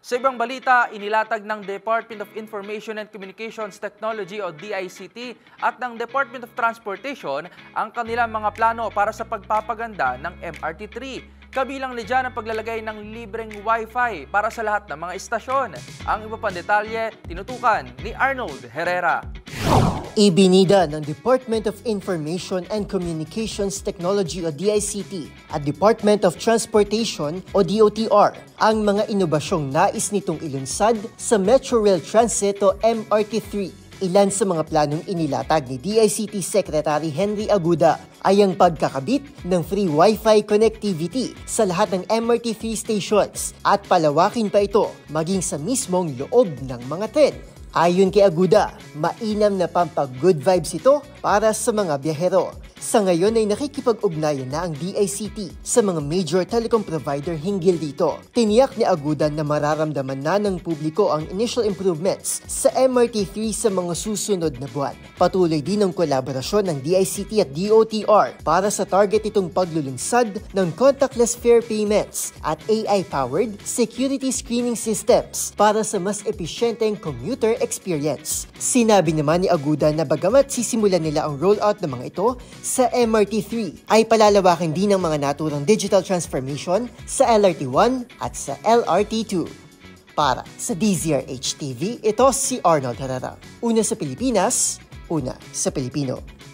Sa ibang balita, inilatag ng Department of Information and Communications Technology o DICT at ng Department of Transportation ang kanilang mga plano para sa pagpapaganda ng MRT3. Kabilang na dyan ang paglalagay ng libreng Wi-Fi para sa lahat ng mga istasyon. Ang iba pang detalye, tinutukan ni Arnold Herrera. Ibinida ng Department of Information and Communications Technology o DICT at Department of Transportation o DOTR ang mga inobasyong nais nitong ilunsad sa Metro Rail Transit o MRT3. Ilan sa mga planong inilatag ni DICT Secretary Henry Aguda ay ang pagkakabit ng free Wi-Fi connectivity sa lahat ng MRT3 stations at palawakin pa ito maging sa mismong loob ng mga tren. Ayon kay Aguda, mainam na pampag-good vibes ito para sa mga biyahero. Sa ngayon ay nakikipag-ugnayan na ang DICT sa mga major telecom provider hinggil dito. Tiniyak ni Aguda na mararamdaman na ng publiko ang initial improvements sa MRT3 sa mga susunod na buwan. Patuloy din ang kolaborasyon ng DICT at DOTR para sa target itong paglulunsad ng contactless fare payments at AI-powered security screening systems para sa mas episyenteng commuter experience. Sinabi naman ni Aguda na bagamat sisimulan nila ang rollout ng mga ito sa MRT3 ay palalawakin din ang mga naturang digital transformation sa LRT1 at sa LRT2. Para sa DZRH TV, ito si Arnold Herrera. Una sa Pilipinas, una sa Pilipino.